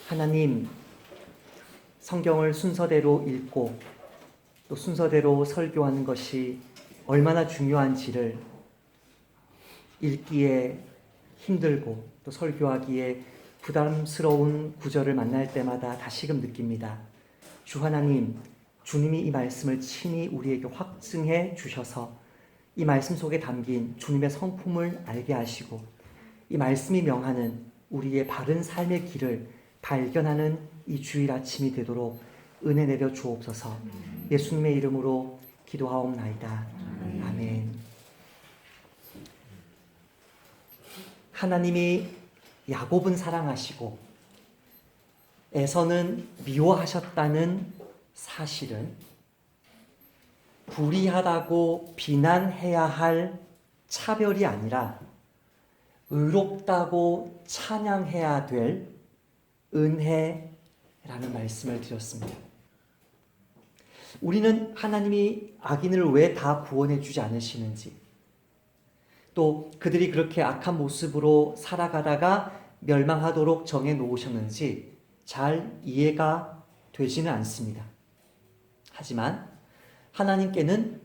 하나님, 성경을 순서대로 읽고 또 순서대로 설교하는 것이 얼마나 중요한지를 읽기에 힘들고 또 설교하기에 부담스러운 구절을 만날 때마다 다시금 느낍니다. 주 하나님, 주님이 이 말씀을 친히 우리에게 확증해 주셔서 이 말씀 속에 담긴 주님의 성품을 알게 하시고 이 말씀이 명하는 우리의 바른 삶의 길을 발견하는 이 주일 아침이 되도록 은혜 내려 주옵소서. 예수님의 이름으로 기도하옵나이다. 아멘. 하나님이 야곱은 사랑하시고 에서는 미워하셨다는 사실은 불의하다고 비난해야 할 차별이 아니라 의롭다고 찬양해야 될 은혜라는 말씀을 드렸습니다. 우리는 하나님이 악인을 왜 다 구원해 주지 않으시는지, 또 그들이 그렇게 악한 모습으로 살아가다가 멸망하도록 정해 놓으셨는지 잘 이해가 되지는 않습니다. 하지만 하나님께는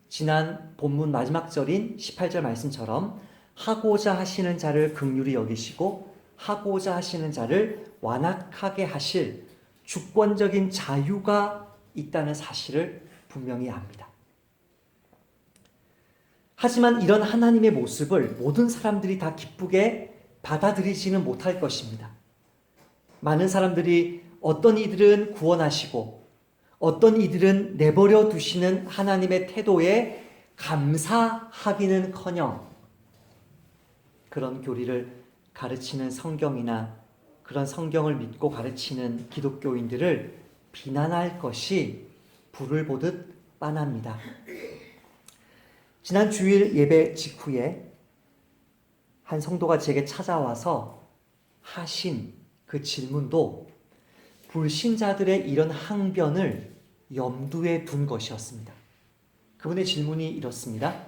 지난 본문 마지막 절인 18절 말씀처럼 하고자 하시는 자를 긍휼히 여기시고 하고자 하시는 자를 완악하게 하실 주권적인 자유가 있다는 사실을 분명히 압니다. 하지만 이런 하나님의 모습을 모든 사람들이 다 기쁘게 받아들이지는 못할 것입니다. 많은 사람들이 어떤 이들은 구원하시고 어떤 이들은 내버려 두시는 하나님의 태도에 감사하기는커녕 그런 교리를 가르치는 성경이나 그런 성경을 믿고 가르치는 기독교인들을 비난할 것이 불을 보듯 빤합니다. 지난 주일 예배 직후에 한 성도가 제게 찾아와서 하신 그 질문도 불신자들의 이런 항변을 염두에 둔 것이었습니다. 그분의 질문이 이렇습니다.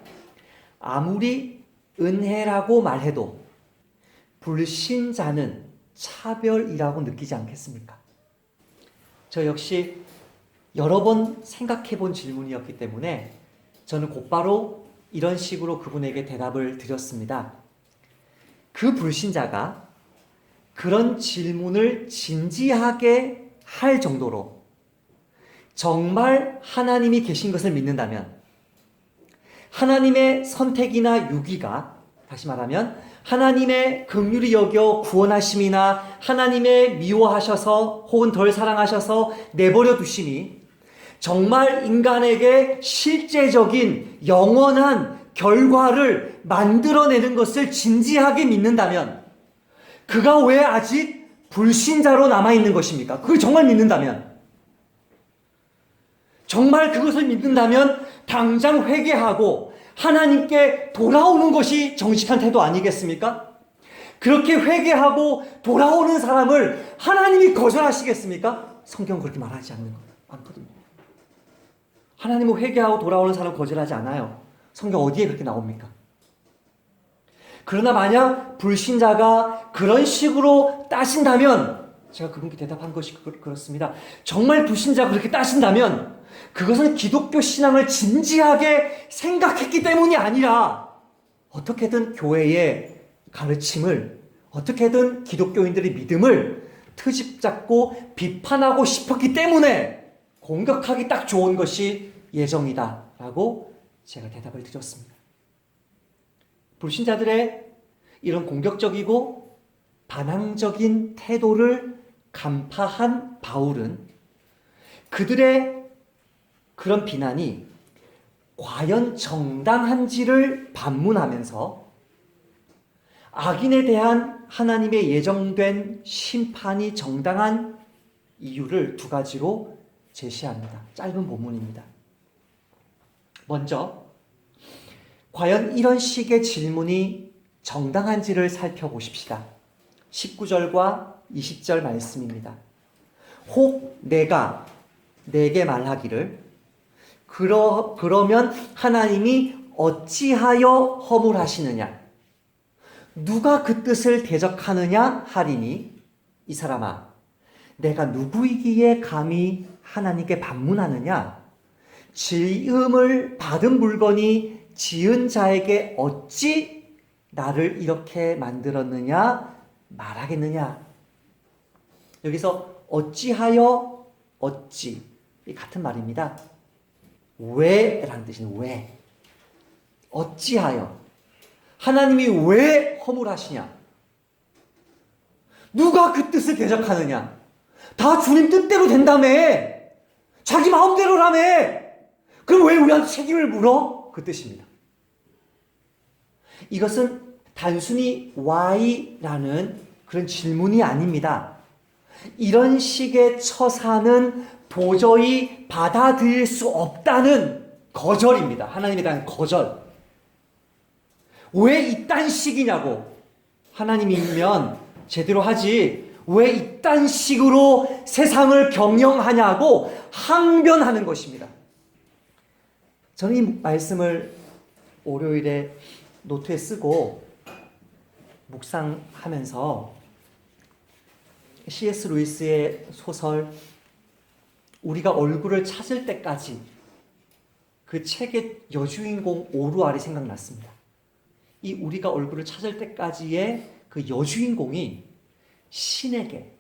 아무리 은혜라고 말해도 불신자는 차별이라고 느끼지 않겠습니까? 저 역시 여러 번 생각해 본 질문이었기 때문에 저는 곧바로 이런 식으로 그분에게 대답을 드렸습니다. 그 불신자가 그런 질문을 진지하게 할 정도로 정말 하나님이 계신 것을 믿는다면 하나님의 선택이나 유기가, 다시 말하면 하나님의 긍휼히 여겨 구원하심이나 하나님의 미워하셔서 혹은 덜 사랑하셔서 내버려 두심이 정말 인간에게 실제적인 영원한 결과를 만들어내는 것을 진지하게 믿는다면 그가 왜 아직 불신자로 남아있는 것입니까? 그걸 정말 믿는다면, 정말 그것을 믿는다면 당장 회개하고 하나님께 돌아오는 것이 정직한 태도 아니겠습니까? 그렇게 회개하고 돌아오는 사람을 하나님이 거절하시겠습니까? 성경은 그렇게 말하지 않거든요. 하나님은 회개하고 돌아오는 사람 거절하지 않아요. 성경 어디에 그렇게 나옵니까? 그러나 만약 불신자가 그런 식으로 따신다면, 제가 그분께 대답한 것이 그렇습니다. 정말 불신자가 그렇게 따신다면 그것은 기독교 신앙을 진지하게 생각했기 때문이 아니라 어떻게든 교회의 가르침을, 어떻게든 기독교인들의 믿음을 트집 잡고 비판하고 싶었기 때문에 공격하기 딱 좋은 것이 예정이다 라고 제가 대답을 드렸습니다. 불신자들의 이런 공격적이고 반항적인 태도를 간파한 바울은 그들의 그런 비난이 과연 정당한지를 반문하면서 악인에 대한 하나님의 예정된 심판이 정당한 이유를 두 가지로 제시합니다. 짧은 본문입니다. 먼저 과연 이런 식의 질문이 정당한지를 살펴보십시다. 19절과 20절 말씀입니다. 혹 내가 내게 말하기를 그러면 하나님이 어찌하여 허물하시느냐? 누가 그 뜻을 대적하느냐 하리니 이 사람아 내가 누구이기에 감히 하나님께 반문하느냐? 지음을 받은 물건이 지은 자에게 어찌 나를 이렇게 만들었느냐 말하겠느냐? 여기서 어찌하여 어찌 이 같은 말입니다. 왜라는 뜻이에요. 왜? 어찌하여 하나님이 왜 허물하시냐? 누가 그 뜻을 대적하느냐? 다 주님 뜻대로 된다며. 자기 마음대로라며. 그럼 왜 우리한테 책임을 물어? 그 뜻입니다. 이것은 단순히 why라는 그런 질문이 아닙니다. 이런 식의 처사는 도저히 받아들일 수 없다는 거절입니다. 하나님에 대한 거절. 왜 이딴 식이냐고. 하나님이면 제대로 하지 왜 이딴 식으로 세상을 경영하냐고 항변하는 것입니다. 저는 이 말씀을 월요일에 노트에 쓰고 묵상하면서 C.S. 루이스의 소설 우리가 얼굴을 찾을 때까지 그 책의 여주인공 오루알이 생각났습니다. 이 우리가 얼굴을 찾을 때까지의 그 여주인공이 신에게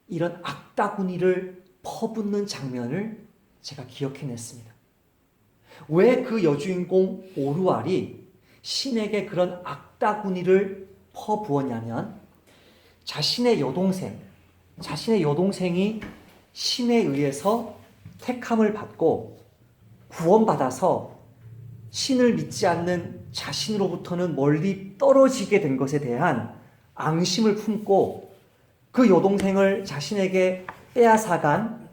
이런 악다구니를 퍼붓는 장면을 제가 기억해냈습니다. 왜 그 여주인공 오루알이 신에게 그런 악다구니를 퍼부었냐면 자신의 여동생이 신에 의해서 택함을 받고 구원받아서 신을 믿지 않는 자신으로부터는 멀리 떨어지게 된 것에 대한 앙심을 품고 그 여동생을 자신에게 빼앗아간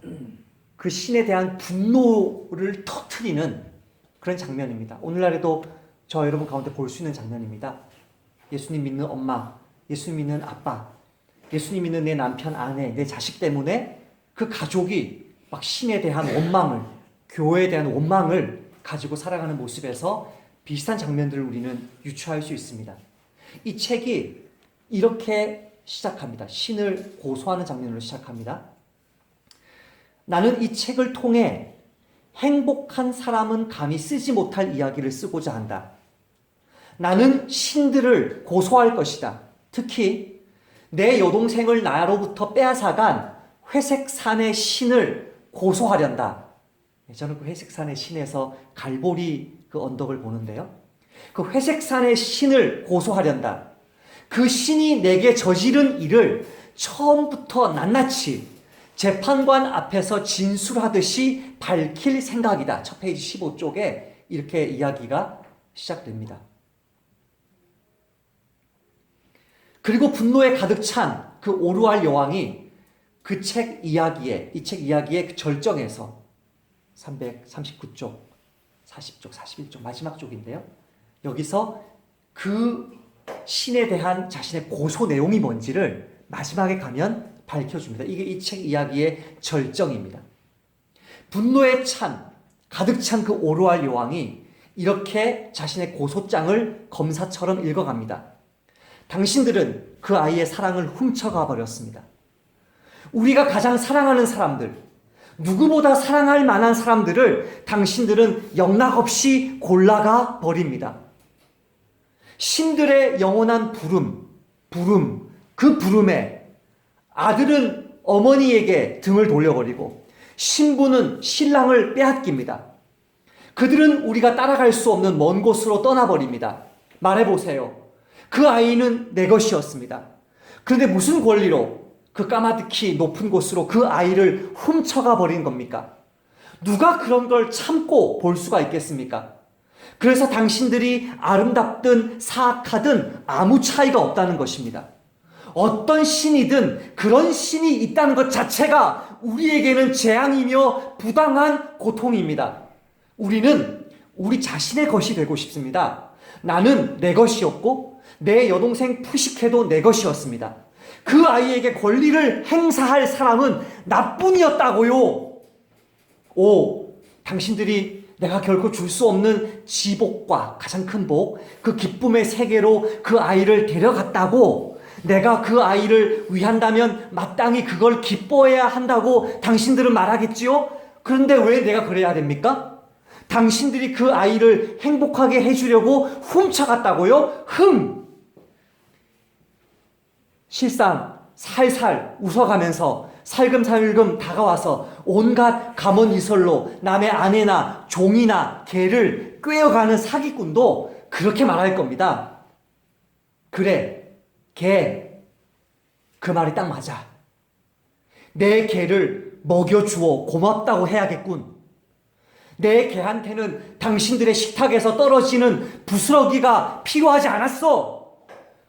그 신에 대한 분노를 터뜨리는 그런 장면입니다. 오늘날에도 저 여러분 가운데 볼 수 있는 장면입니다. 예수님 믿는 엄마, 예수님 믿는 아빠, 예수님 믿는 내 남편, 아내, 내 자식 때문에 그 가족이 막 신에 대한 원망을, 교회에 대한 원망을 가지고 살아가는 모습에서 비슷한 장면들을 우리는 유추할 수 있습니다. 이 책이 이렇게 시작합니다. 신을 고소하는 장면으로 시작합니다. 나는 이 책을 통해 행복한 사람은 감히 쓰지 못할 이야기를 쓰고자 한다. 나는 신들을 고소할 것이다. 특히 내 여동생을 나로부터 빼앗아간 회색산의 신을 고소하련다. 저는 그 회색산의 신에서 갈보리 그 언덕을 보는데요. 그 회색산의 신을 고소하련다. 그 신이 내게 저지른 일을 처음부터 낱낱이 재판관 앞에서 진술하듯이 밝힐 생각이다. 첫 페이지 15쪽에 이렇게 이야기가 시작됩니다. 그리고 분노에 가득 찬 그 오루알 여왕이 이 책 이야기의 그 절정에서 339쪽, 40쪽, 41쪽 마지막 쪽인데요. 여기서 그 신에 대한 자신의 고소 내용이 뭔지를 마지막에 가면 밝혀줍니다. 이게 이 책 이야기의 절정입니다. 분노에 가득 찬 그 오루알 여왕이 이렇게 자신의 고소장을 검사처럼 읽어갑니다. 당신들은 그 아이의 사랑을 훔쳐가 버렸습니다. 우리가 가장 사랑하는 사람들, 누구보다 사랑할 만한 사람들을 당신들은 영락없이 골라가 버립니다. 신들의 영원한 부름, 그 부름에 아들은 어머니에게 등을 돌려버리고 신부는 신랑을 빼앗깁니다. 그들은 우리가 따라갈 수 없는 먼 곳으로 떠나버립니다. 말해보세요. 그 아이는 내 것이었습니다. 그런데 무슨 권리로 그 까마득히 높은 곳으로 그 아이를 훔쳐가 버린 겁니까? 누가 그런 걸 참고 볼 수가 있겠습니까? 그래서 당신들이 아름답든 사악하든 아무 차이가 없다는 것입니다. 어떤 신이든 그런 신이 있다는 것 자체가 우리에게는 재앙이며 부당한 고통입니다. 우리는 우리 자신의 것이 되고 싶습니다. 나는 내 것이었고 내 여동생 푸시케도 내 것이었습니다. 그 아이에게 권리를 행사할 사람은 나뿐이었다고요. 당신들이 내가 결코 줄 수 없는 지복과 가장 큰 복, 그 기쁨의 세계로 그 아이를 데려갔다고 내가 그 아이를 위한다면 마땅히 그걸 기뻐해야 한다고 당신들은 말하겠지요? 그런데 왜 내가 그래야 됩니까? 당신들이 그 아이를 행복하게 해주려고 훔쳐갔다고요? 실상 살살 웃어가면서 살금살금 다가와서 온갖 감언이설로 남의 아내나 종이나 개를 꿰어가는 사기꾼도 그렇게 말할 겁니다. 그래, 개, 그 말이 딱 맞아. 내 개를 먹여주어 고맙다고 해야겠군. 내 개한테는 당신들의 식탁에서 떨어지는 부스러기가 필요하지 않았어.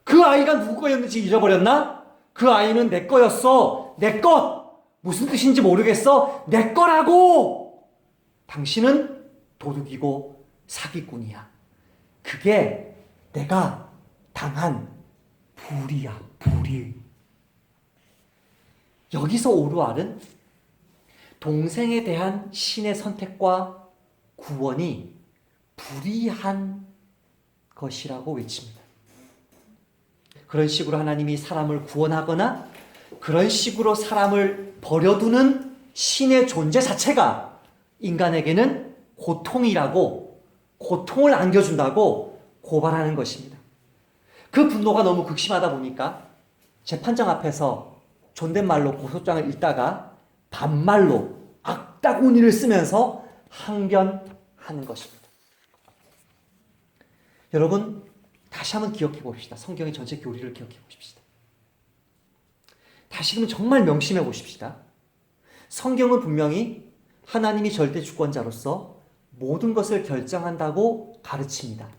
그 아이가 누구 거였는지 잊어버렸나? 그 아이는 내 거였어. 내 것. 무슨 뜻인지 모르겠어. 내 거라고. 당신은 도둑이고 사기꾼이야. 그게 내가 당한 불이야, 불이. 여기서 오르알은 동생에 대한 신의 선택과 구원이 불의한 것이라고 외칩니다. 그런 식으로 하나님이 사람을 구원하거나 그런 식으로 사람을 버려두는 신의 존재 자체가 인간에게는 고통이라고, 고통을 안겨준다고 고발하는 것입니다. 그 분노가 너무 극심하다 보니까 재판장 앞에서 존댓말로 고소장을 읽다가 반말로 악다구니를 쓰면서 항변하는 것입니다. 여러분, 다시 한번 기억해 봅시다. 성경의 전체 교리를 기억해 보십시다. 다시금 정말 명심해 보십시다. 성경은 분명히 하나님이 절대 주권자로서 모든 것을 결정한다고 가르칩니다.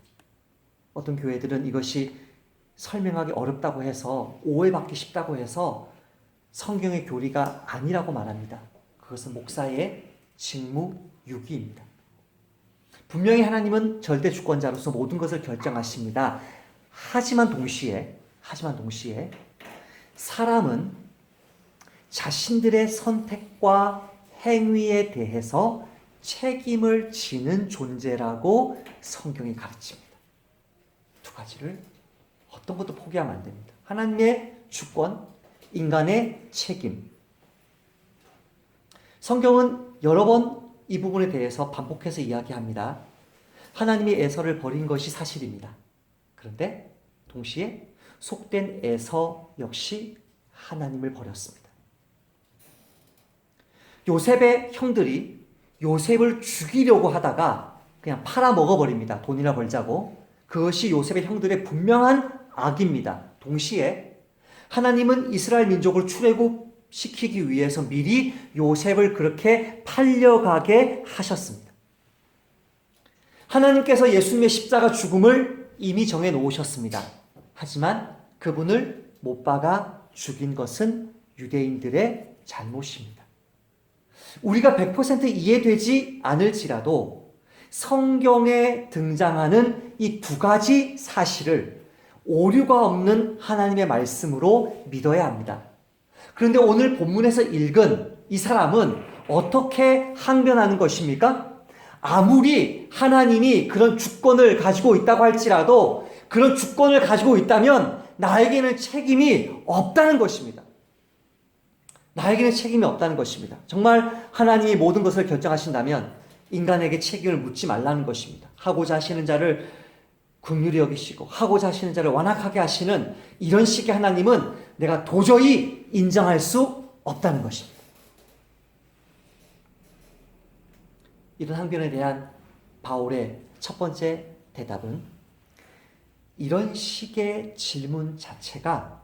어떤 교회들은 이것이 설명하기 어렵다고 해서, 오해받기 쉽다고 해서 성경의 교리가 아니라고 말합니다. 그것은 목사의 직무유기입니다. 분명히 하나님은 절대 주권자로서 모든 것을 결정하십니다. 하지만 동시에 사람은 자신들의 선택과 행위에 대해서 책임을 지는 존재라고 성경이 가르칩니다. 두 가지를 어떤 것도 포기하면 안 됩니다. 하나님의 주권, 인간의 책임. 성경은 여러 번 이 부분에 대해서 반복해서 이야기합니다. 하나님이 에서를 버린 것이 사실입니다. 그런데 동시에 속된 에서 역시 하나님을 버렸습니다. 요셉의 형들이 요셉을 죽이려고 하다가 그냥 팔아먹어버립니다. 돈이나 벌자고. 그것이 요셉의 형들의 분명한 악입니다. 동시에 하나님은 이스라엘 민족을 출애굽시키기 위해서 미리 요셉을 그렇게 팔려가게 하셨습니다. 하나님께서 예수님의 십자가 죽음을 이미 정해 놓으셨습니다. 하지만 그분을 못 박아 죽인 것은 유대인들의 잘못입니다. 우리가 100% 이해되지 않을지라도 성경에 등장하는 이 두 가지 사실을 오류가 없는 하나님의 말씀으로 믿어야 합니다. 그런데 오늘 본문에서 읽은 이 사람은 어떻게 항변하는 것입니까? 아무리 하나님이 그런 주권을 가지고 있다고 할지라도 그런 주권을 가지고 있다면 나에게는 책임이 없다는 것입니다. 나에게는 책임이 없다는 것입니다. 정말 하나님이 모든 것을 결정하신다면 인간에게 책임을 묻지 말라는 것입니다. 하고자 하시는 자를 긍휼히 여기시고 하고자 하시는 자를 완악하게 하시는 이런 식의 하나님은 내가 도저히 인정할 수 없다는 것입니다. 이런 항변에 대한 바울의 첫 번째 대답은 이런 식의 질문 자체가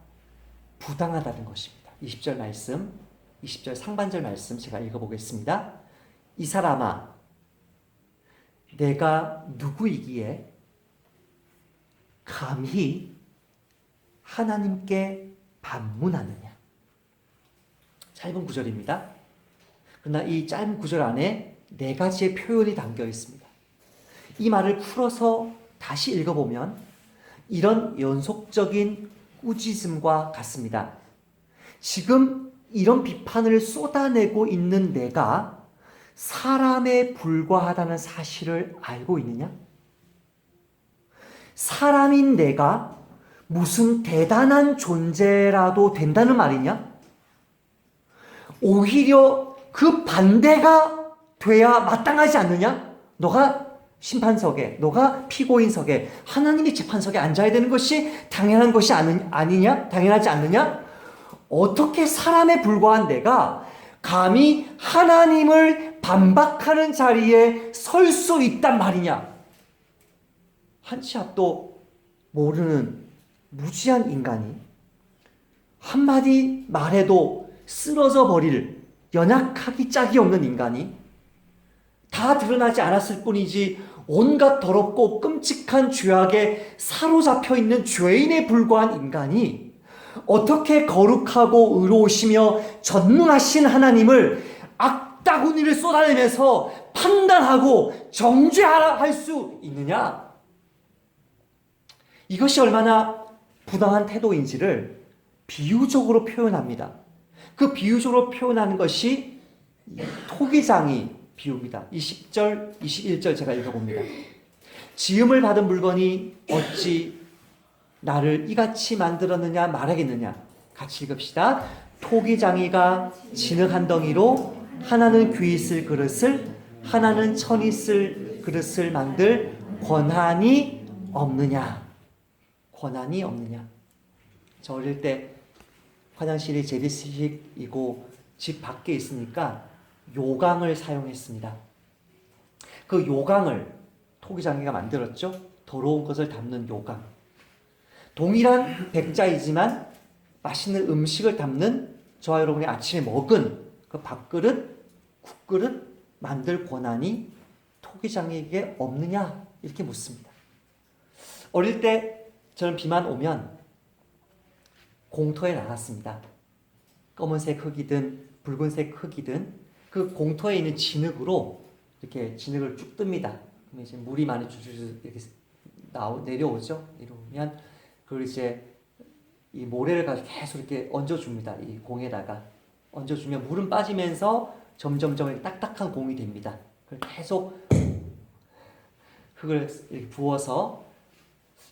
부당하다는 것입니다. 20절 말씀, 20절 상반절 말씀 제가 읽어보겠습니다. 이 사람아, 내가 누구이기에 감히 하나님께 반문하느냐. 짧은 구절입니다. 그러나 이 짧은 구절 안에 네 가지의 표현이 담겨 있습니다. 이 말을 풀어서 다시 읽어보면 이런 연속적인 꾸짖음과 같습니다. 지금 이런 비판을 쏟아내고 있는 내가 사람에 불과하다는 사실을 알고 있느냐? 사람인 내가 무슨 대단한 존재라도 된다는 말이냐? 오히려 그 반대가 돼야 마땅하지 않느냐? 너가 심판석에, 너가 피고인석에, 하나님이 재판석에 앉아야 되는 것이 당연한 것이 아니냐? 당연하지 않느냐? 어떻게 사람에 불과한 내가 감히 하나님을 반박하는 자리에 설 수 있단 말이냐? 한 치 앞도 모르는 무지한 인간이 한마디 말해도 쓰러져 버릴 연약하기 짝이 없는 인간이 다 드러나지 않았을 뿐이지 온갖 더럽고 끔찍한 죄악에 사로잡혀 있는 죄인에 불과한 인간이 어떻게 거룩하고 의로우시며 전능하신 하나님을 악다구니를 쏟아내면서 판단하고 정죄할 수 있느냐? 이것이 얼마나 부당한 태도인지를 비유적으로 표현합니다. 그 비유적으로 표현하는 것이 토기장이 비유입니다. 20절, 21절 제가 읽어봅니다. 지음을 받은 물건이 어찌 나를 이같이 만들었느냐 말하겠느냐. 같이 읽읍시다. 토기장이가 진흙 한 덩이로 하나는 귀 있을 그릇을 하나는 천 있을 그릇을 만들 권한이 없느냐. 권한이 없느냐. 저 어릴 때 화장실이 제비식이고 집 밖에 있으니까 요강을 사용했습니다. 그 요강을 토기장이가 만들었죠. 더러운 것을 담는 요강. 동일한 백자이지만 맛있는 음식을 담는 저와 여러분이 아침에 먹은 그 밥그릇, 국그릇 만들 권한이 토기장이에게 없느냐? 이렇게 묻습니다. 어릴 때 저는 비만 오면 공터에 나갔습니다. 검은색 흙이든 붉은색 흙이든 그 공터에 있는 진흙으로 이렇게 진흙을 쭉 뜹니다. 그러면 이제 물이 많이 주르륵 이렇게 내려오죠. 이러면 그걸 이제 이 모래를 가지고 계속 이렇게 얹어줍니다. 이 공에다가 얹어주면 물은 빠지면서 점점점 딱딱한 공이 됩니다. 그걸 계속 흙을 이렇게 부어서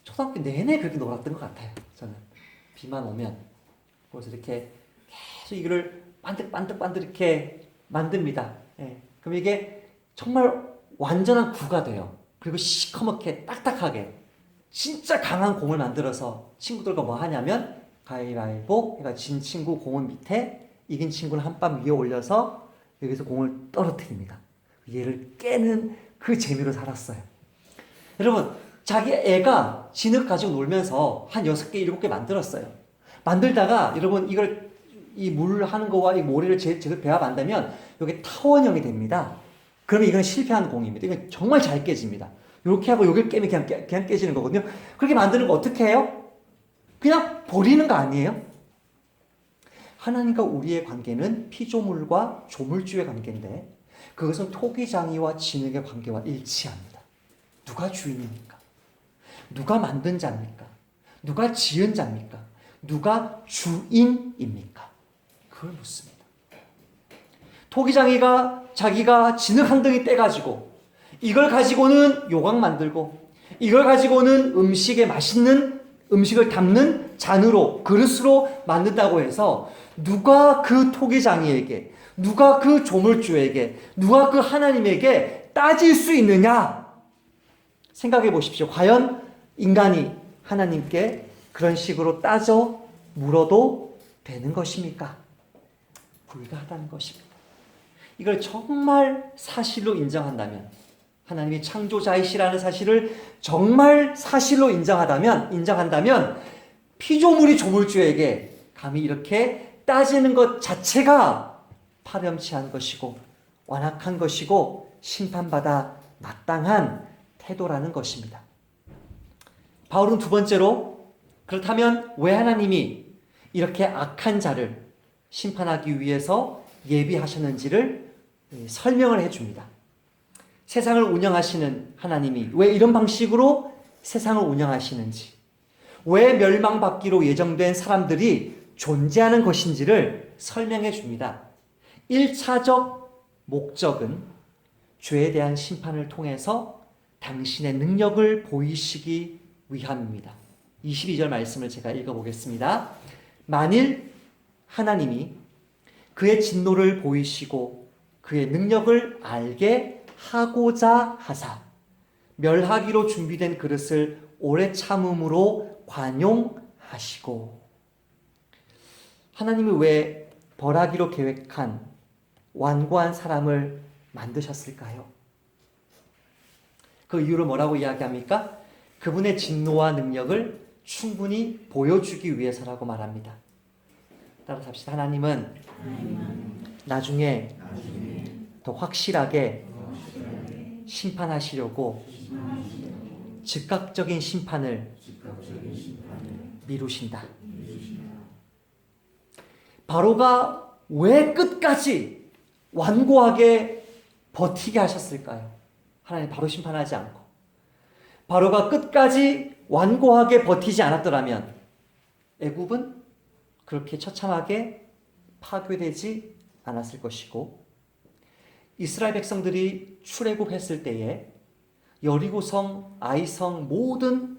초등학교 내내 그렇게 놀았던 것 같아요. 저는 비만 오면 그래서 이렇게 계속 이거를 반득반득 이렇게 만듭니다. 예. 그럼 이게 정말 완전한 구가 돼요. 그리고 시커멓게 딱딱하게 진짜 강한 공을 만들어서 친구들과 뭐 하냐면 가위바위보 해가 진 친구 공은 밑에 이긴 친구는 한 뼘 위에 올려서 여기서 공을 떨어뜨립니다. 얘를 깨는 그 재미로 살았어요. 여러분 자기 애가 진흙 가지고 놀면서 한 6개, 7개 만들었어요. 만들다가 여러분 이걸 이 물 하는 거와 이 모래를 제대로 배합 안 되면 이게 타원형이 됩니다. 그러면 이건 실패한 공입니다. 이건 정말 잘 깨집니다. 이렇게 하고 여기를 깨면 그냥 깨지는 거거든요. 그렇게 만드는 거 어떻게 해요? 그냥 버리는 거 아니에요? 하나님과 우리의 관계는 피조물과 조물주의 관계인데 그것은 토기장이와 진흙의 관계와 일치합니다. 누가 주인입니까? 누가 만든 자입니까? 누가 지은 자입니까? 누가 주인입니까? 그걸 묻습니다. 토기장이가 자기가 진흙 한 덩이 떼가지고 이걸 가지고는 요강 만들고 이걸 가지고는 음식에 맛있는 음식을 담는 잔으로 그릇으로 만든다고 해서 누가 그 토기장이에게 누가 그 조물주에게 누가 그 하나님에게 따질 수 있느냐? 생각해 보십시오. 과연 인간이 하나님께 그런 식으로 따져 물어도 되는 것입니까? 불가하다는 것입니다. 이걸 정말 사실로 인정한다면 하나님이 창조자이시라는 사실을 정말 사실로 인정한다면 피조물이 조물주에게 감히 이렇게 따지는 것 자체가 파렴치한 것이고 완악한 것이고 심판받아 마땅한 태도라는 것입니다. 바울은 두 번째로 그렇다면 왜 하나님이 이렇게 악한 자를 심판하기 위해서 예비하셨는지를 설명을 해줍니다. 세상을 운영하시는 하나님이 왜 이런 방식으로 세상을 운영하시는지, 왜 멸망받기로 예정된 사람들이 존재하는 것인지를 설명해 줍니다. 1차적 목적은 죄에 대한 심판을 통해서 당신의 능력을 보이시기 위함입니다. 22절 말씀을 제가 읽어보겠습니다. 만일 하나님이 그의 진노를 보이시고 그의 능력을 알게 하고자 하사 멸하기로 준비된 그릇을 오래 참음으로 관용하시고. 하나님이 왜 벌하기로 계획한 완고한 사람을 만드셨을까요? 그 이유를 뭐라고 이야기합니까? 그분의 진노와 능력을 충분히 보여주기 위해서라고 말합니다. 따라서 합시다. 하나님은 나중에 더 확실하게 심판하시려고 즉각적인 심판을 미루신다. 바로가 왜 끝까지 완고하게 버티게 하셨을까요? 하나님 바로 심판하지 않고. 바로가 끝까지 완고하게 버티지 않았더라면 애굽은 그렇게 처참하게 파괴되지 않았을 것이고, 이스라엘 백성들이 출애굽했을 때에 여리고성, 아이성 모든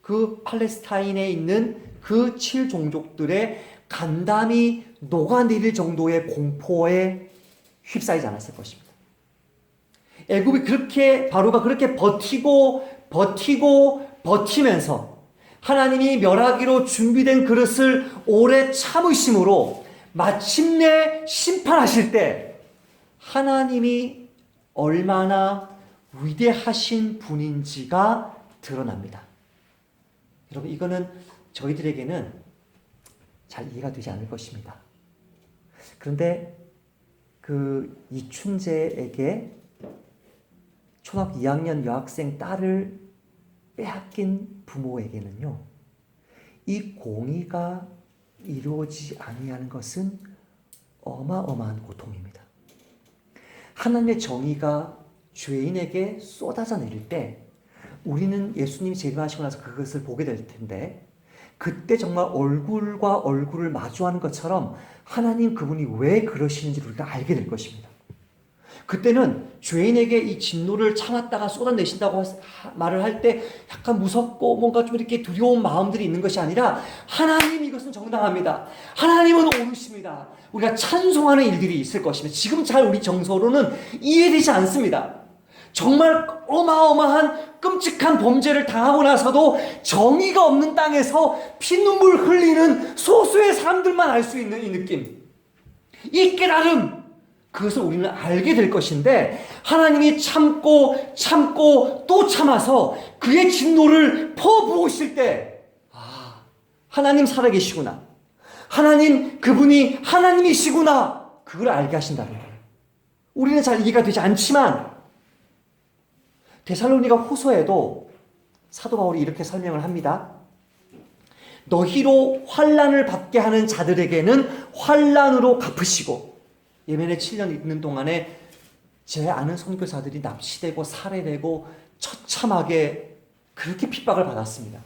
그 팔레스타인에 있는 그 7종족들의 간담이 녹아내릴 정도의 공포에 휩싸이지 않았을 것입니다. 애굽이 그렇게, 바로가 그렇게 버티면서 하나님이 멸하기로 준비된 그릇을 오래 참으심으로 마침내 심판하실 때 하나님이 얼마나 위대하신 분인지가 드러납니다. 여러분, 이거는 저희들에게는 잘 이해가 되지 않을 것입니다. 그런데 그 이춘재에게 초등학교 2학년 여학생 딸을 빼앗긴 부모에게는요, 이 공의가 이루어지지 아니하는 것은 어마어마한 고통입니다. 하나님의 정의가 죄인에게 쏟아져 내릴 때 우리는 예수님이 재림하시고 나서 그것을 보게 될 텐데, 그때 정말 얼굴과 얼굴을 마주하는 것처럼 하나님 그분이 왜 그러시는지를 우리가 알게 될 것입니다. 그때는 죄인에게 이 진노를 참았다가 쏟아내신다고 말을 할 때 약간 무섭고 뭔가 좀 이렇게 두려운 마음들이 있는 것이 아니라, 하나님 이것은 정당합니다. 하나님은 옳으십니다. 우리가 찬송하는 일들이 있을 것입니다. 지금 잘 우리 정서로는 이해되지 않습니다. 정말 어마어마한 끔찍한 범죄를 당하고 나서도 정의가 없는 땅에서 피눈물 흘리는 소수의 사람들만 알 수 있는 이 느낌, 이 깨달음, 그것을 우리는 알게 될 것인데, 하나님이 참고 또 참아서 그의 진노를 퍼부으실 때, 하나님 살아계시구나, 하나님 그분이 하나님이시구나, 그걸 알게 하신다는 거예요. 우리는 잘 이해가 되지 않지만 데살로니가 후서에도 사도 바울이 이렇게 설명을 합니다. 너희로 환난을 받게 하는 자들에게는 환난으로 갚으시고. 예멘에 7년 있는 동안에 제 아는 선교사들이 납치되고 살해되고 처참하게 그렇게 핍박을 받았습니다.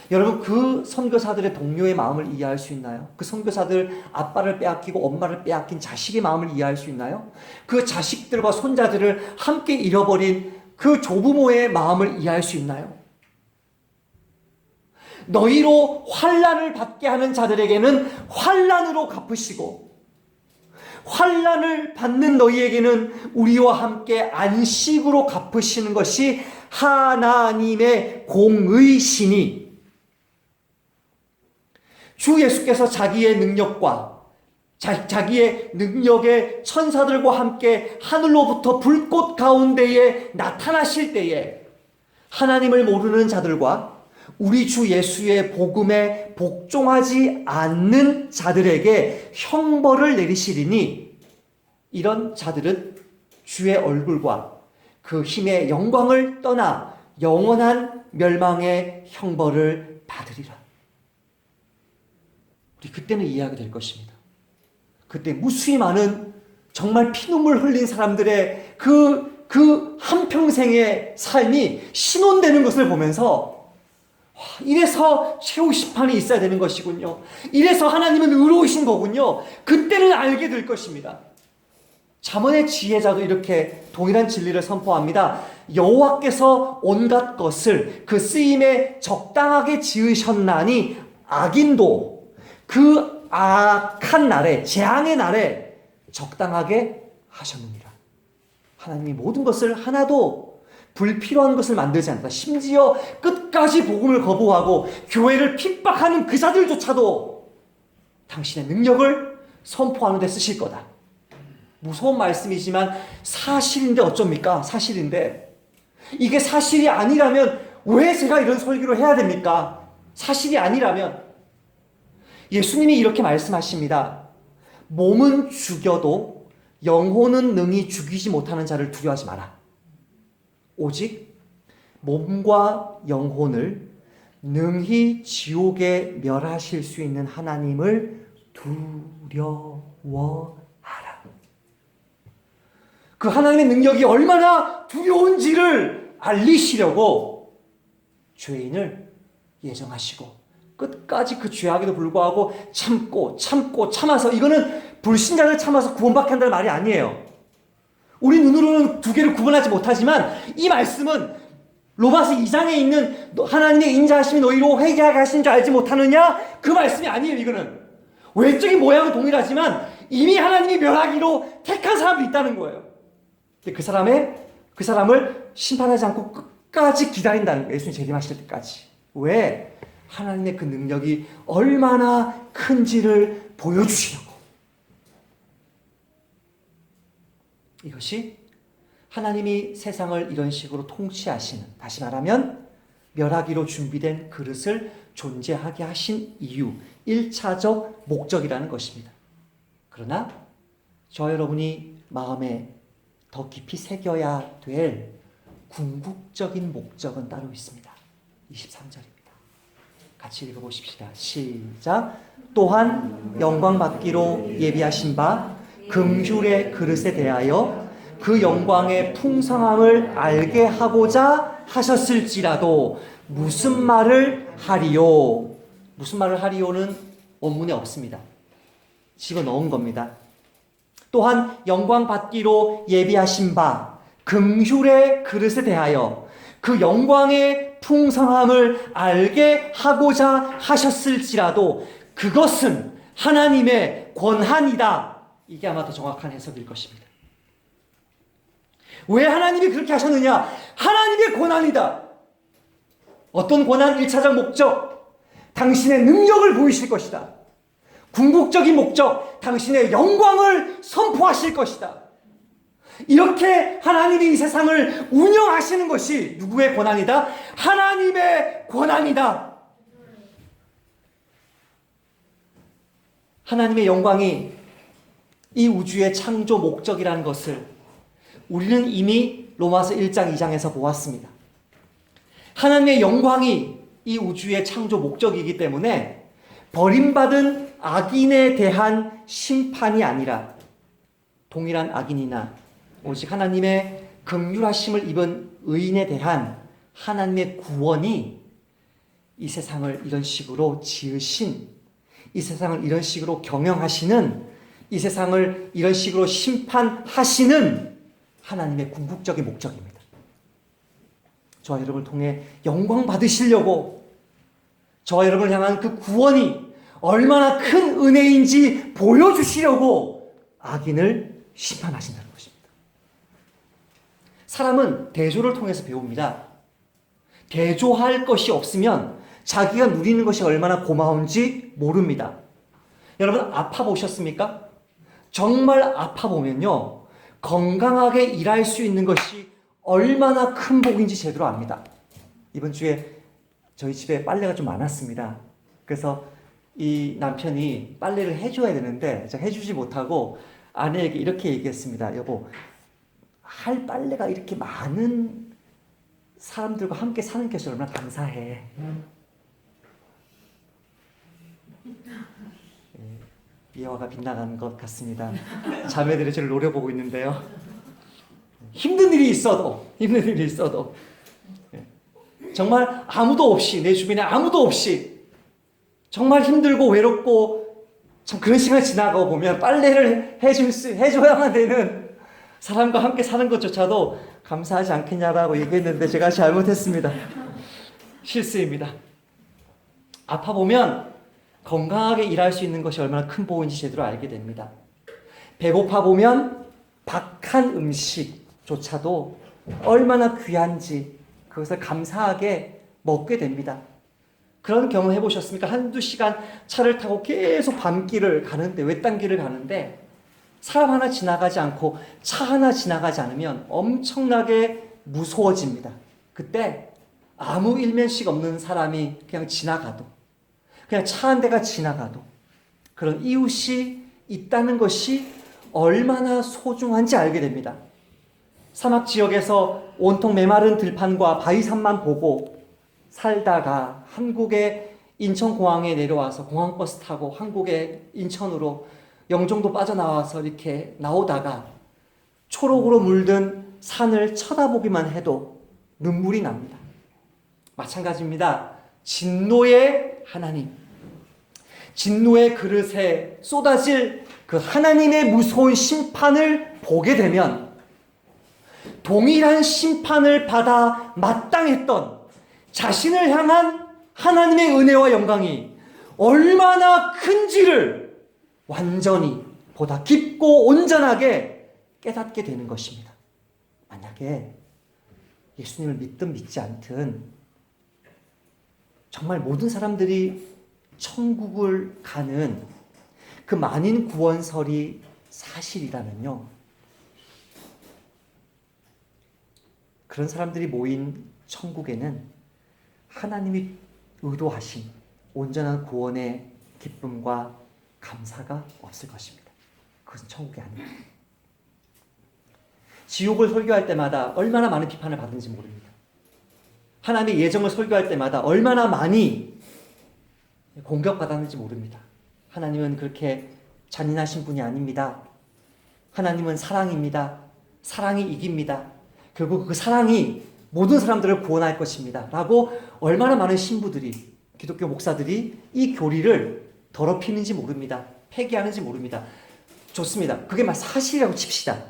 여러분, 그 선교사들의 동료의 마음을 이해할 수 있나요? 그 선교사들 아빠를 빼앗기고 엄마를 빼앗긴 자식의 마음을 이해할 수 있나요? 그 자식들과 손자들을 함께 잃어버린 그 조부모의 마음을 이해할 수 있나요? 너희로 환난을 받게 하는 자들에게는 환난으로 갚으시고, 환난을 받는 너희에게는 우리와 함께 안식으로 갚으시는 것이 하나님의 공의시니, 주 예수께서 자기의 능력과 자기의 능력의 천사들과 함께 하늘로부터 불꽃 가운데에 나타나실 때에 하나님을 모르는 자들과 우리 주 예수의 복음에 복종하지 않는 자들에게 형벌을 내리시리니, 이런 자들은 주의 얼굴과 그 힘의 영광을 떠나 영원한 멸망의 형벌을 받으리라. 우리 그때는 이해하게 될 것입니다. 그때 무수히 많은 정말 피눈물 흘린 사람들의 그 한평생의 삶이 신원되는 것을 보면서, 이래서 최후 심판이 있어야 되는 것이군요. 이래서 하나님은 의로우신 거군요. 그때는 알게 될 것입니다. 잠언의 지혜자도 이렇게 동일한 진리를 선포합니다. 여호와께서 온갖 것을 그 쓰임에 적당하게 지으셨나니 악인도 그 악한 날에, 재앙의 날에 적당하게 하셨느니라. 하나님이 모든 것을 하나도 불필요한 것을 만들지 않는다. 심지어 끝까지 복음을 거부하고 교회를 핍박하는 그 자들조차도 당신의 능력을 선포하는 데 쓰실 거다. 무서운 말씀이지만 사실인데 어쩝니까? 사실인데 이게 사실이 아니라면 왜 제가 이런 설교를 해야 됩니까? 사실이 아니라면. 예수님이 이렇게 말씀하십니다. 몸은 죽여도 영혼은 능히 죽이지 못하는 자를 두려워하지 마라. 오직 몸과 영혼을 능히 지옥에 멸하실 수 있는 하나님을 두려워하라. 그 하나님의 능력이 얼마나 두려운지를 알리시려고 죄인을 예정하시고 끝까지 그 죄악에도 불구하고 참아서, 이거는 불신자를 참아서 구원받게 한다는 말이 아니에요. 우리 눈으로는 두 개를 구분하지 못하지만 이 말씀은 로마서 2장에 있는 하나님의 인자하심이 너희로 회개하게 하신 줄 알지 못하느냐? 그 말씀이 아니에요. 이거는 외적인 모양은 동일하지만 이미 하나님이 멸하기로 택한 사람도 있다는 거예요. 근데 그 사람을 심판하지 않고 끝까지 기다린다는 거예요. 예수님 재림하실 때까지. 왜? 하나님의 그 능력이 얼마나 큰지를 보여주시려고. 이것이 하나님이 세상을 이런 식으로 통치하시는, 다시 말하면 멸하기로 준비된 그릇을 존재하게 하신 이유, 1차적 목적이라는 것입니다. 그러나 저 여러분이 마음에 더 깊이 새겨야 될 궁극적인 목적은 따로 있습니다. 23절입니다. 같이 읽어보십시다. 시작. 또한 영광 받기로 예비하신 바 긍휼의 그릇에 대하여 그 영광의 풍성함을 알게 하고자 하셨을지라도 무슨 말을 하리요? 무슨 말을 하리요는 원문에 없습니다. 집어넣은 겁니다. 또한 영광 받기로 예비하신 바 긍휼의 그릇에 대하여 그 영광의 풍성함을 알게 하고자 하셨을지라도 그것은 하나님의 권한이다. 이게 아마 더 정확한 해석일 것입니다. 왜 하나님이 그렇게 하셨느냐? 하나님의 권한이다. 어떤 권한? 1차적 목적, 당신의 능력을 보이실 것이다. 궁극적인 목적, 당신의 영광을 선포하실 것이다. 이렇게 하나님이 이 세상을 운영하시는 것이 누구의 권한이다? 하나님의 권한이다. 하나님의 영광이 이 우주의 창조 목적이라는 것을 우리는 이미 로마서 1장 2장에서 보았습니다. 하나님의 영광이 이 우주의 창조 목적이기 때문에 버림받은 악인에 대한 심판이 아니라 동일한 악인이나 오직 하나님의 긍휼하심을 입은 의인에 대한 하나님의 구원이 이 세상을 이런 식으로 지으신, 이 세상을 이런 식으로 경영하시는, 이 세상을 이런 식으로 심판하시는 하나님의 궁극적인 목적입니다. 저와 여러분을 통해 영광 받으시려고, 저와 여러분을 향한 그 구원이 얼마나 큰 은혜인지 보여주시려고 악인을 심판하신다는 것입니다. 사람은 대조를 통해서 배웁니다. 대조할 것이 없으면 자기가 누리는 것이 얼마나 고마운지 모릅니다. 여러분 아파 보셨습니까? 정말 아파 보면요, 건강하게 일할 수 있는 것이 얼마나 큰 복인지 제대로 압니다. 이번 주에 저희 집에 빨래가 좀 많았습니다. 그래서 이 남편이 빨래를 해줘야 되는데 제가 해주지 못하고 아내에게 이렇게 얘기했습니다. 여보, 할 빨래가 이렇게 많은 사람들과 함께 사는 것이 얼마나 감사해. 미화가 빗나가는 것 같습니다. 자매들이 저를 노려보고 있는데요. 힘든 일이 있어도 정말 아무도 없이, 내 주변에 아무도 없이 정말 힘들고 외롭고 참 그런 시간이 지나가고 보면 빨래를 해줘야만 되는 사람과 함께 사는 것조차도 감사하지 않겠냐라고 얘기했는데 제가 잘못했습니다. 실수입니다. 아파 보면 건강하게 일할 수 있는 것이 얼마나 큰 복인지 제대로 알게 됩니다. 배고파 보면 박한 음식조차도 얼마나 귀한지 그것을 감사하게 먹게 됩니다. 그런 경험 해보셨습니까? 한두 시간 차를 타고 계속 밤길을 가는데, 외딴 길을 가는데 사람 하나 지나가지 않고 차 하나 지나가지 않으면 엄청나게 무서워집니다. 그때 아무 일면식 없는 사람이 그냥 지나가도, 그냥 차 한 대가 지나가도 그런 이웃이 있다는 것이 얼마나 소중한지 알게 됩니다. 사막 지역에서 온통 메마른 들판과 바위산만 보고 살다가 한국의 인천공항에 내려와서 공항버스 타고 한국의 인천으로 영종도 빠져나와서 이렇게 나오다가 초록으로 물든 산을 쳐다보기만 해도 눈물이 납니다. 마찬가지입니다. 진노의 하나님, 진노의 그릇에 쏟아질 그 하나님의 무서운 심판을 보게 되면 동일한 심판을 받아 마땅했던 자신을 향한 하나님의 은혜와 영광이 얼마나 큰지를 완전히 보다 깊고 온전하게 깨닫게 되는 것입니다. 만약에 예수님을 믿든 믿지 않든 정말 모든 사람들이 천국을 가는 그 만인 구원설이 사실이라면요, 그런 사람들이 모인 천국에는 하나님이 의도하신 온전한 구원의 기쁨과 감사가 없을 것입니다. 그것은 천국이 아닙니다. 지옥을 설교할 때마다 얼마나 많은 비판을 받는지 모릅니다. 하나님의 예정을 설교할 때마다 얼마나 많이 공격받았는지 모릅니다. 하나님은 그렇게 잔인하신 분이 아닙니다. 하나님은 사랑입니다. 사랑이 이깁니다. 결국 그 사랑이 모든 사람들을 구원할 것입니다. 라고 얼마나 많은 신부들이, 기독교 목사들이 이 교리를 더럽히는지 모릅니다. 폐기하는지 모릅니다. 좋습니다. 그게 막 사실이라고 칩시다.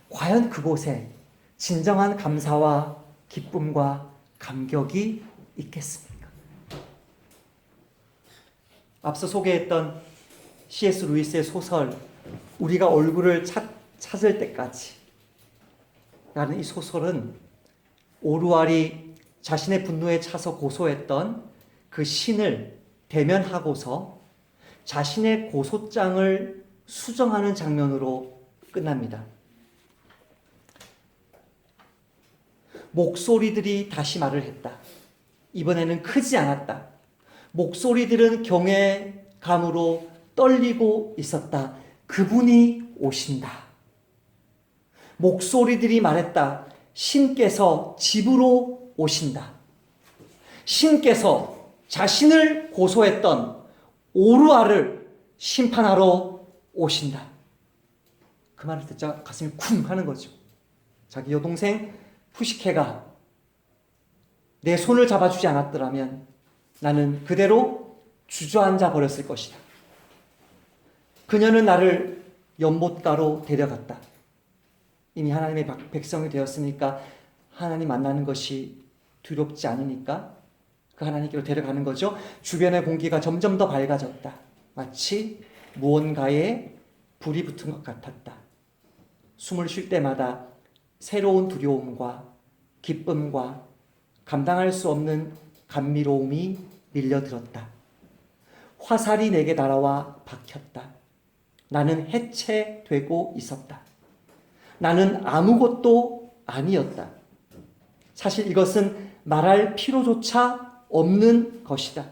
과연 그곳에 진정한 감사와 기쁨과 감격이 있겠습니까? 앞서 소개했던 C.S. 루이스의 소설 우리가 얼굴을 찾을 때까지 라는 이 소설은 오루알이 자신의 분노에 차서 고소했던 그 신을 대면하고서 자신의 고소장을 수정하는 장면으로 끝납니다. 목소리들이 다시 말을 했다. 이번에는 크지 않았다. 목소리들은 경외감으로 떨리고 있었다. 그분이 오신다. 목소리들이 말했다. 신께서 집으로 오신다. 신께서 자신을 고소했던 오루알을 심판하러 오신다. 그 말을 듣자 가슴이 쿵 하는 거죠. 자기 여동생 푸시케가 내 손을 잡아주지 않았더라면 나는 그대로 주저앉아 버렸을 것이다. 그녀는 나를 연못가로 데려갔다. 이미 하나님의 백성이 되었으니까 하나님 만나는 것이 두렵지 않으니까 그 하나님께로 데려가는 거죠. 주변의 공기가 점점 더 밝아졌다. 마치 무언가에 불이 붙은 것 같았다. 숨을 쉴 때마다 새로운 두려움과 기쁨과 감당할 수 없는 감미로움이 밀려들었다. 화살이 내게 날아와 박혔다. 나는 해체되고 있었다. 나는 아무것도 아니었다. 사실 이것은 말할 필요조차 없는 것이다.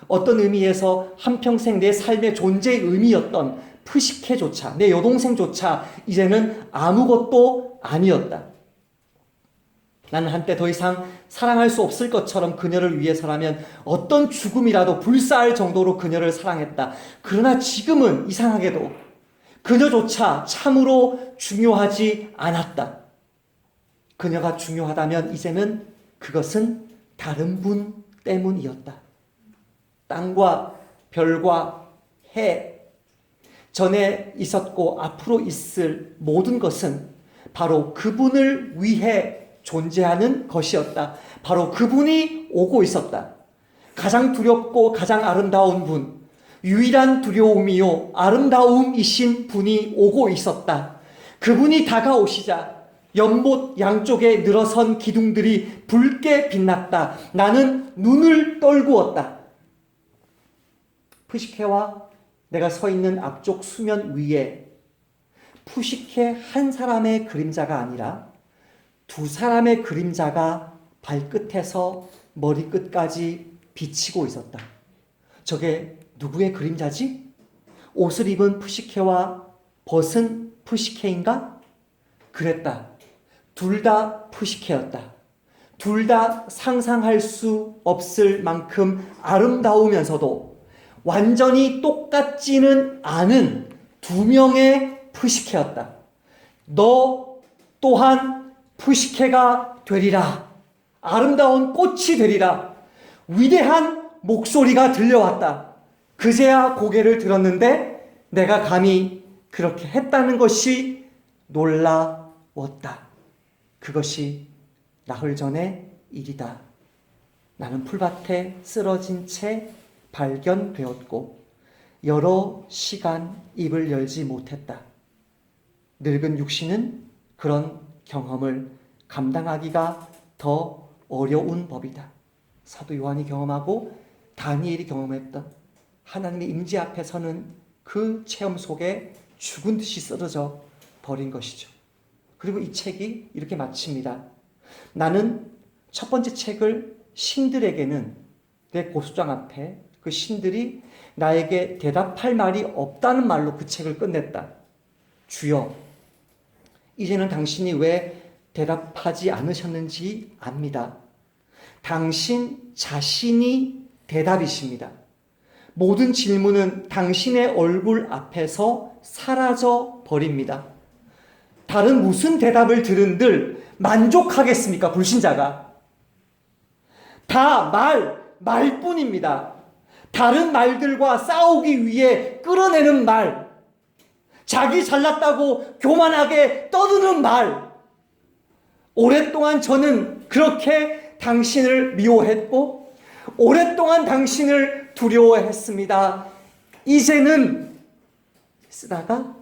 어떤 의미에서 한평생 내 삶의 존재의 의미였던 푸시케조차, 내 여동생조차 이제는 아무것도 아니었다. 나는 한때 더 이상 사랑할 수 없을 것처럼 그녀를 위해서라면 어떤 죽음이라도 불사할 정도로 그녀를 사랑했다. 그러나 지금은 이상하게도 그녀조차 참으로 중요하지 않았다. 그녀가 중요하다면 이제는 그것은 다른 분 때문이었다. 땅과 별과 해, 전에 있었고 앞으로 있을 모든 것은 바로 그분을 위해 존재하는 것이었다. 바로 그분이 오고 있었다. 가장 두렵고 가장 아름다운 분, 유일한 두려움이요 아름다움이신 분이 오고 있었다. 그분이 다가오시자 연못 양쪽에 늘어선 기둥들이 붉게 빛났다. 나는 눈을 떨구었다. 푸시케와 내가 서 있는 앞쪽 수면 위에 푸시케 한 사람의 그림자가 아니라 두 사람의 그림자가 발끝에서 머리끝까지 비치고 있었다. 저게 누구의 그림자지? 옷을 입은 푸시케와 벗은 푸시케인가? 그랬다. 둘 다 푸시케였다. 둘 다 상상할 수 없을 만큼 아름다우면서도 완전히 똑같지는 않은 두 명의 푸시케였다. 너 또한 푸시케가 되리라. 아름다운 꽃이 되리라. 위대한 목소리가 들려왔다. 그제야 고개를 들었는데 내가 감히 그렇게 했다는 것이 놀라웠다. 그것이 나흘 전의 일이다. 나는 풀밭에 쓰러진 채 발견되었고 여러 시간 입을 열지 못했다. 늙은 육신은 그런 경험을 감당하기가 더 어려운 법이다. 사도 요한이 경험하고 다니엘이 경험했던 하나님의 임재 앞에 서는 그 체험 속에 죽은 듯이 쓰러져 버린 것이죠. 그리고 이 책이 이렇게 마칩니다. 나는 첫 번째 책을 신들에게는 내 고소장 앞에 그 신들이 나에게 대답할 말이 없다는 말로 그 책을 끝냈다. 주여, 이제는 당신이 왜 대답하지 않으셨는지 압니다. 당신 자신이 대답이십니다. 모든 질문은 당신의 얼굴 앞에서 사라져 버립니다. 다른 무슨 대답을 들은들 만족하겠습니까? 불신자가. 다 말뿐입니다. 다른 말들과 싸우기 위해 끌어내는 말, 자기 잘났다고 교만하게 떠드는 말. 오랫동안 저는 그렇게 당신을 미워했고 오랫동안 당신을 두려워했습니다. 이제는 쓰다가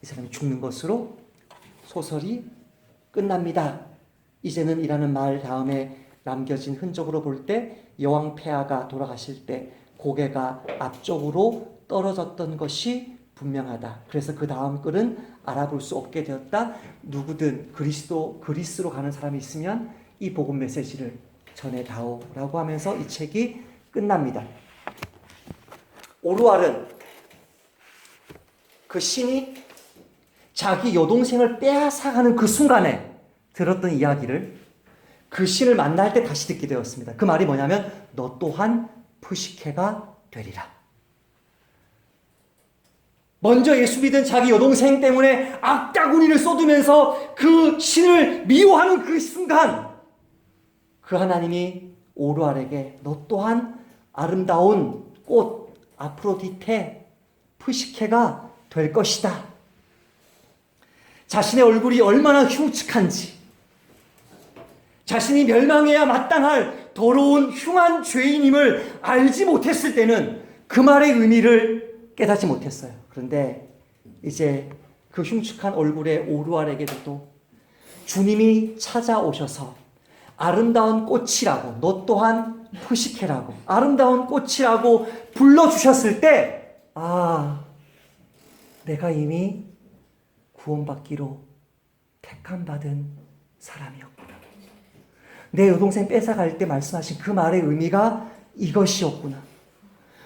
이 사람이 죽는 것으로 소설이 끝납니다. 이제는 이라는 말 다음에 남겨진 흔적으로 볼 때 여왕 폐하가 돌아가실 때 고개가 앞쪽으로 떨어졌던 것이 분명하다. 그래서 그 다음 글은 알아볼 수 없게 되었다. 누구든 그리스로 가는 사람이 있으면 이 복음 메시지를 전해다오라고 하면서 이 책이 끝납니다. 오르왈은 그 신이 자기 여동생을 빼앗아가는 그 순간에 들었던 이야기를 그 신을 만날 때 다시 듣게 되었습니다. 그 말이 뭐냐면 너 또한 푸시케가 되리라. 먼저 예수 믿은 자기 여동생 때문에 악다구니를 쏟으면서 그 신을 미워하는 그 순간 그 하나님이 오르알에게 너 또한 아름다운 꽃 아프로디테 푸시케가 될 것이다. 자신의 얼굴이 얼마나 흉측한지, 자신이 멸망해야 마땅할 더러운 흉한 죄인임을 알지 못했을 때는 그 말의 의미를 깨닫지 못했어요. 그런데 이제 그 흉측한 얼굴의 오르알에게도 주님이 찾아오셔서 아름다운 꽃이라고, 너 또한 푸시케라고, 아름다운 꽃이라고 불러주셨을 때, 아, 내가 이미 구원받기로 택함받은 사람이었구나. 내 여동생 뺏어갈 때 말씀하신 그 말의 의미가 이것이었구나.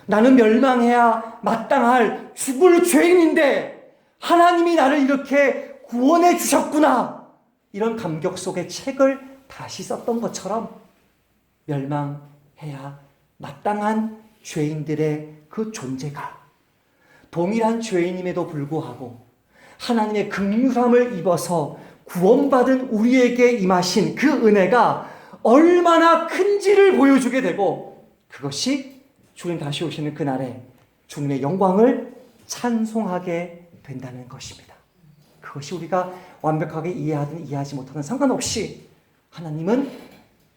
나는 멸망해야 마땅할 죽을 죄인인데 하나님이 나를 이렇게 구원해 주셨구나. 이런 감격 속에 책을 다시 썼던 것처럼 멸망해야 마땅한 죄인들의 그 존재가 동일한 죄인임에도 불구하고 하나님의 긍휼함을 입어서 구원받은 우리에게 임하신 그 은혜가 얼마나 큰지를 보여주게 되고, 그것이 주님 다시 오시는 그날에 주님의 영광을 찬송하게 된다는 것입니다. 그것이 우리가 완벽하게 이해하든 이해하지 못하든 상관없이 하나님은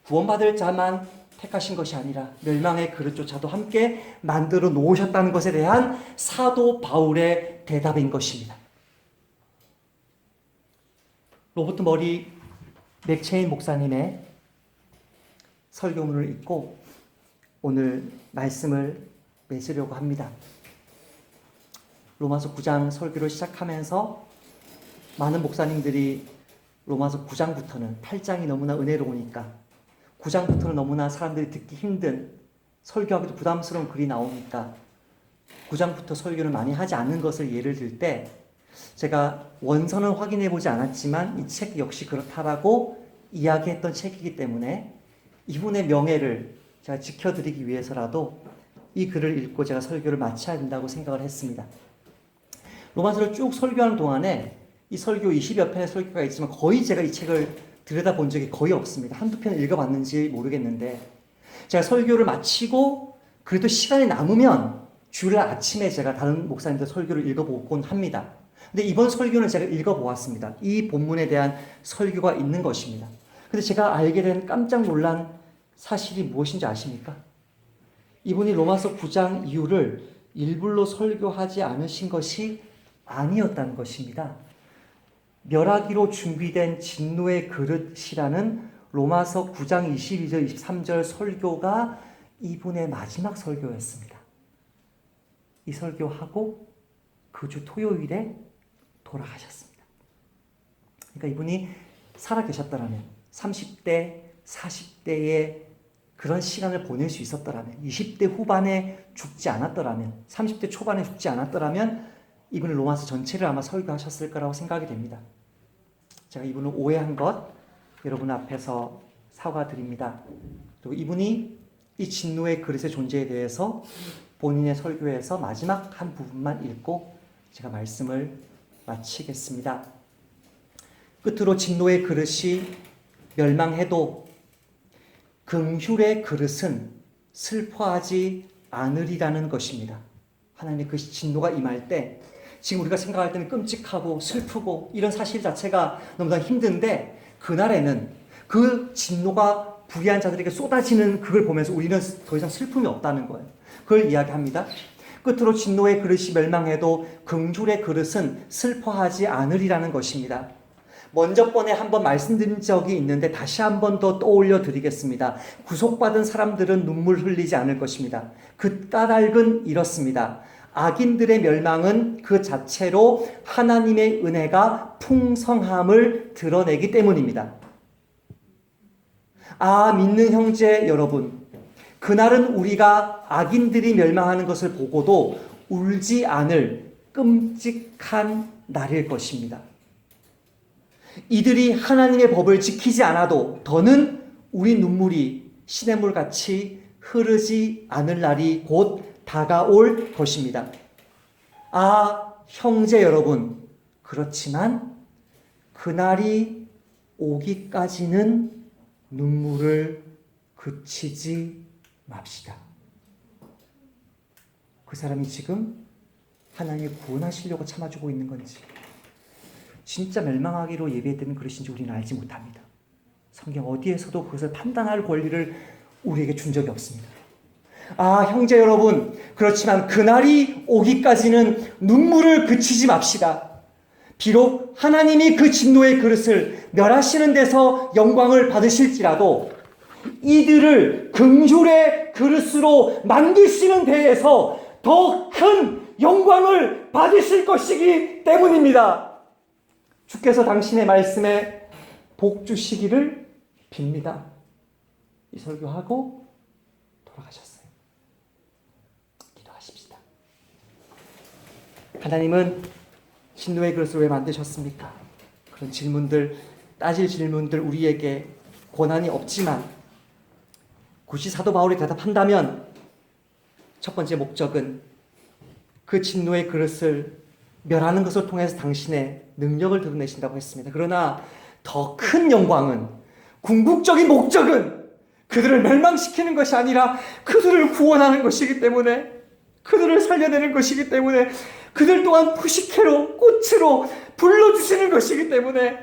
구원받을 자만 택하신 것이 아니라 멸망의 그릇조차도 함께 만들어 놓으셨다는 것에 대한 사도 바울의 대답인 것입니다. 로버트 머리 맥체인 목사님의 설교문을 읽고 오늘 말씀을 맺으려고 합니다. 로마서 9장 설교를 시작하면서 많은 목사님들이 로마서 9장부터는 8장이 너무나 은혜로우니까 9장부터는 너무나 사람들이 듣기 힘든 설교하기도 부담스러운 글이 나오니까 9장부터 설교를 많이 하지 않는 것을 예를 들 때 제가 원서는 확인해 보지 않았지만 이 책 역시 그렇다라고 이야기했던 책이기 때문에 이분의 명예를 제가 지켜드리기 위해서라도 이 글을 읽고 제가 설교를 마쳐야 된다고 생각을 했습니다. 로마서를 쭉 설교하는 동안에 이 설교 20여 편의 설교가 있지만 거의 제가 이 책을 들여다본 적이 거의 없습니다. 한두 편을 읽어봤는지 모르겠는데 제가 설교를 마치고 그래도 시간이 남으면 주일 아침에 제가 다른 목사님들 설교를 읽어보곤 합니다. 근데 이번 설교는 제가 읽어보았습니다. 이 본문에 대한 설교가 있는 것입니다. 근데 제가 알게 된 깜짝 놀란 사실이 무엇인지 아십니까? 이분이 로마서 9장 이후를 일부러 설교하지 않으신 것이 아니었다는 것입니다. 멸하기로 준비된 진노의 그릇이라는 로마서 9장 22절 23절 설교가 이분의 마지막 설교였습니다. 이 설교하고 그 주 토요일에 돌아가셨습니다. 그러니까 이분이 살아계셨더라면 30대, 40대의 그런 시간을 보낼 수 있었더라면 20대 후반에 죽지 않았더라면 30대 초반에 죽지 않았더라면 이분은 로마서 전체를 아마 설교하셨을 거라고 생각이 됩니다. 제가 이분을 오해한 것 여러분 앞에서 사과드립니다. 그리고 이분이 이 진노의 그릇의 존재에 대해서 본인의 설교에서 마지막 한 부분만 읽고 제가 말씀을 마치겠습니다. 끝으로 진노의 그릇이 멸망해도 긍휼의 그릇은 슬퍼하지 않으리라는 것입니다. 하나님의 그 진노가 임할 때 지금 우리가 생각할 때는 끔찍하고 슬프고 이런 사실 자체가 너무나 힘든데 그날에는 그 진노가 불의한 자들에게 쏟아지는 그걸 보면서 우리는 더 이상 슬픔이 없다는 거예요. 그걸 이야기합니다. 끝으로 진노의 그릇이 멸망해도 긍휼의 그릇은 슬퍼하지 않으리라는 것입니다. 먼저 번에 한번 말씀드린 적이 있는데 다시 한 번 더 떠올려 드리겠습니다. 구속받은 사람들은 눈물 흘리지 않을 것입니다. 그 까닭은 이렇습니다. 악인들의 멸망은 그 자체로 하나님의 은혜가 풍성함을 드러내기 때문입니다. 아, 믿는 형제 여러분, 그날은 우리가 악인들이 멸망하는 것을 보고도 울지 않을 끔찍한 날일 것입니다. 이들이 하나님의 법을 지키지 않아도 더는 우리 눈물이 시냇물같이 흐르지 않을 날이 곧 다가올 것입니다. 아, 형제 여러분, 그렇지만 그날이 오기까지는 눈물을 그치지 맙시다. 그 사람이 지금 하나님이 구원하시려고 참아주고 있는 건지 진짜 멸망하기로 예배되는 그릇인지 우리는 알지 못합니다. 성경 어디에서도 그것을 판단할 권리를 우리에게 준 적이 없습니다. 아, 형제 여러분, 그렇지만 그날이 오기까지는 눈물을 그치지 맙시다. 비록 하나님이 그 진노의 그릇을 멸하시는 데서 영광을 받으실지라도 이들을 긍휼의 그릇으로 만드시는 데에서 더 큰 영광을 받으실 것이기 때문입니다. 주께서 당신의 말씀에 복 주시기를 빕니다. 이 설교하고 돌아가셨어요. 기도하십시다. 하나님은 진노의 그릇을 왜 만드셨습니까? 그런 질문들, 따질 질문들 우리에게 권한이 없지만 굳이 사도 바울이 대답한다면 첫 번째 목적은 그 진노의 그릇을 멸하는 것을 통해서 당신의 능력을 드러내신다고 했습니다. 그러나 더 큰 영광은, 궁극적인 목적은 그들을 멸망시키는 것이 아니라 그들을 구원하는 것이기 때문에, 그들을 살려내는 것이기 때문에 그들 또한 푸시케로 꽃으로 불러주시는 것이기 때문에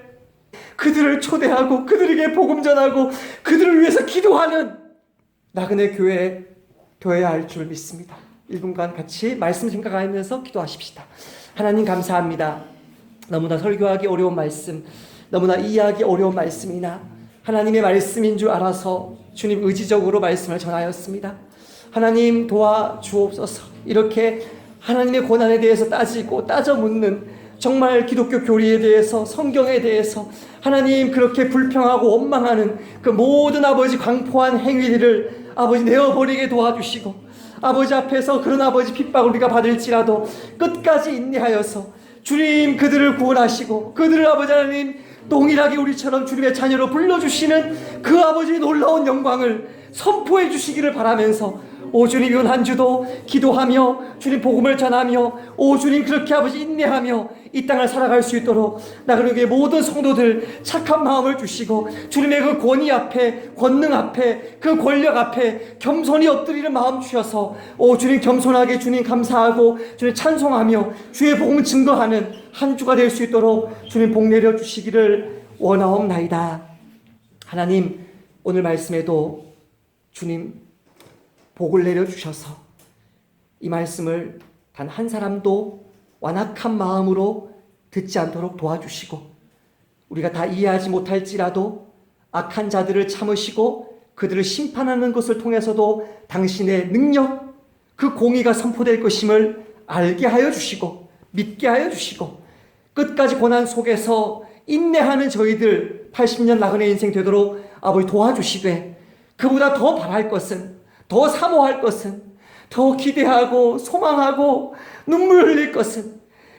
그들을 초대하고 그들에게 복음 전하고 그들을 위해서 기도하는 나그네 교회에 되어야 할 줄 믿습니다. 1분간 같이 말씀 생각하면서 기도하십시다. 하나님 감사합니다. 너무나 설교하기 어려운 말씀, 너무나 이해하기 어려운 말씀이나 하나님의 말씀인 줄 알아서 주님 의지적으로 말씀을 전하였습니다. 하나님 도와주옵소서. 이렇게 하나님의 고난에 대해서 따지고 따져 묻는 정말 기독교 교리에 대해서 성경에 대해서 하나님 그렇게 불평하고 원망하는 그 모든 아버지 광포한 행위들을 아버지 내어버리게 도와주시고 아버지 앞에서 그런 아버지 핍박을 우리가 받을지라도 끝까지 인내하여서 주님 그들을 구원하시고 그들을 아버지 하나님 동일하게 우리처럼 주님의 자녀로 불러주시는 그 아버지의 놀라운 영광을 선포해 주시기를 바라면서 오 주님 이번 한 주도 기도하며 주님 복음을 전하며 오 주님 그렇게 아버지 인내하며 이 땅을 살아갈 수 있도록 나그네교회 모든 성도들 착한 마음을 주시고 주님의 그 권위 앞에 권능 앞에 그 권력 앞에 겸손히 엎드리는 마음 주셔서 오 주님 겸손하게 주님 감사하고 주님 찬송하며 주의 복음 증거하는 한 주가 될 수 있도록 주님 복 내려 주시기를 원하옵나이다. 하나님 오늘 말씀에도 주님 복을 내려주셔서 이 말씀을 단 한 사람도 완악한 마음으로 듣지 않도록 도와주시고 우리가 다 이해하지 못할지라도 악한 자들을 참으시고 그들을 심판하는 것을 통해서도 당신의 능력, 그 공의가 선포될 것임을 알게 하여 주시고 믿게 하여 주시고 끝까지 고난 속에서 인내하는 저희들 80년 나그네 인생 되도록 아버지 도와주시되 그보다 더 바랄 것은 더 사모할 것은 더 기대하고 소망하고 눈물 흘릴 것은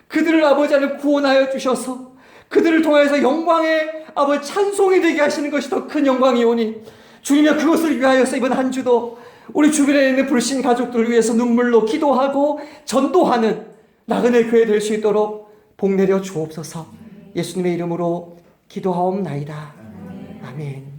그들을 아버지 안에 구원하여 주셔서 그들을 통해서 영광의 아버지 찬송이 되게 하시는 것이 더 큰 영광이오니 주님의 그것을 위하여서 이번 한 주도 우리 주변에 있는 불신 가족들을 위해서 눈물로 기도하고 전도하는 나그네 교회 될 수 있도록 복 내려 주옵소서. 예수님의 이름으로 기도하옵나이다. 아멘.